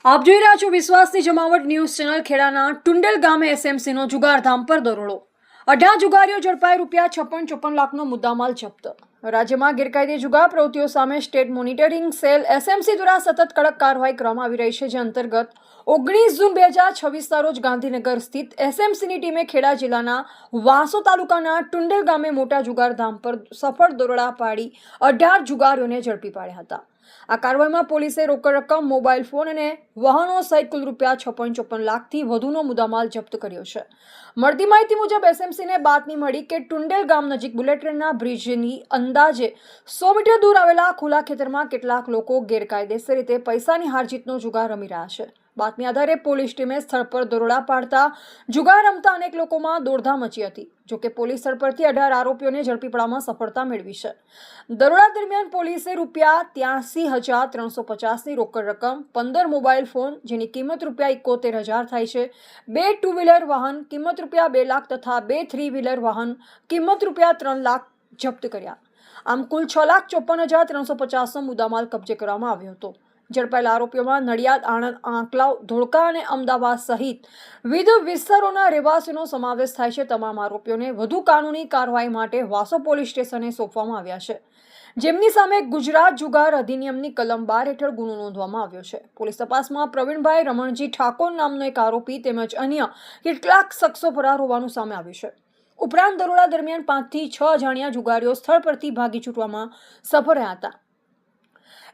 આપ જોઈ રહ્યા છો વિશ્વાસની જમાવટ ન્યૂઝ ચેનલ. ખેડાના ટુંડેલ ગામે એસએમસીનો જુગારધામ પર દરોડો. 18 જુગારીઓ ઝડપાઈ. ₹56-54 લાખનો મુદ્દામાલ જપ્ત. રાજ્યમાં ગેરકાયદે જુગાર પ્રવૃત્તિઓ સામે સ્ટેટ મોનિટરિંગ સેલ એસએમસી દ્વારા સતત કડક કાર્યવાહી કરવામાં આવી રહી છે. જે અંતર્ગત 19 જૂન 2026ના રોજ ગાંધીનગર સ્થિત એસએમસીની ટીમે ખેડા જિલ્લાના વાસો તાલુકાના ટુંડેલ ગામે મોટા જુગારધામ પર સફળ દરોડા પાડી 18 જુગારીઓને ઝડપી પાડ્યા હતા. આ કાર્યવાહીમાં પોલીસે રોકડ રકમ, મોબાઈલ ફોન અને વાહનો સહિત કુલ ₹56-54 લાખથી વધુનો મુદ્દામાલ જપ્ત કર્યો છે. મળતી માહિતી મુજબ એસએમસીને બાતમી મળી કે ટુંડેલ ગામ નજીક બુલેટ ટ્રેનના બ્રિજની અંદાજે 100 મીટર દૂર આવેલા ખુલ્લા ખેતરમાં કેટલાક લોકો ગેરકાયદેસર રીતે પૈસાની હારજીતનો જુગાર રમી રહ્યા છે. બાતમી આધારે પોલીસ ટીમે સ્થળ પર દરોડા પાડતા જુગાર રમતા અનેક લોકોમાં દોડધામ મચી હતી. જોકે પોલીસ સ્થળ પરથી 18 આરોપીઓને ઝડપી પાડવામાં સફળતા મેળવી છે. દરોડા દરમિયાન પોલીસે ₹83,350ની રોકડ રકમ, 15 મોબાઈલ ફોન જેની કિંમત ₹71,000 થાય છે, 2 ટુ વ્હીલર વાહન કિંમત ₹2 લાખ તથા 2 થ્રી વ્હીલર વાહન કિંમત ₹3 લાખ જપ્ત કર્યા. આમ કુલ ₹6,54,350નો મુદ્દામાલ કબજે કરવામાં આવ્યો હતો. ઝડપાયેલા આરોપીઓમાં નડિયાદ, આણંદ, આંકલાવ, ધોળકા અને અમદાવાદ સહિત વિવિધ વિસ્તારોના રહેવાસીઓનો સમાવેશ થાય છે. તમામ આરોપીઓને વધુ કાનૂની કાર્યવાહી માટે વાસો પોલીસ સ્ટેશને સોંપવામાં આવ્યા છે, જેમની સામે ગુજરાત જુગાર અધિનિયમની કલમ 12 હેઠળ ગુનો નોંધવામાં આવ્યો છે. પોલીસ તપાસમાં પ્રવીણભાઈ રમણજી ઠાકોર નામનો એક આરોપી તેમજ અન્ય કેટલાક શખ્સો ફરાર હોવાનું સામે આવ્યું છે. ઉપરાંત દરોડા દરમિયાન 5 થી 6 અજાણ્યા જુગારીઓ સ્થળ પરથી ભાગી છૂટવામાં સફળ રહ્યા હતા.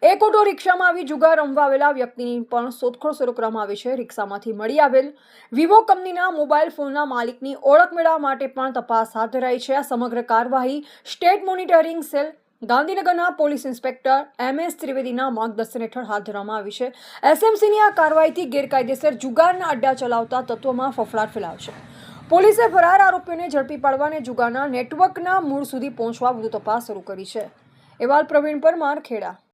એક ઓટો રિક્ષામાં આવી જુગાર રમવા આવેલા વ્યક્તિની પણ શોધખોળ શરૂ કરવામાં આવી છે. રિક્ષામાંથી મળી આવેલ વિવો કંપનીના મોબાઈલ ફોનના માલિકની ઓળખ મેળવવા માટે પણ તપાસ હાથ ધરાઈ છે. આ સમગ્ર કાર્યવાહી સ્ટેટ મોનિટરિંગ સેલ ગાંધીનગરના પોલીસ ઇન્સ્પેક્ટર MS ત્રિવેદીના માર્ગદર્શન હેઠળ હાથ ધરવામાં આવી છે. એસએમસીની આ કાર્યવાહીથી ગેરકાયદેસર જુગારના અડ્ડા ચલાવતા તત્વોમાં ફફડાટ ફેલાવશે. પોલીસે ફરાર આરોપીઓને ઝડપી પાડવા અને જુગારના નેટવર્કના મૂળ સુધી પહોંચવા વધુ તપાસ શરૂ કરી છે. અહેવાલ પ્રવીણ પરમાર, ખેડા.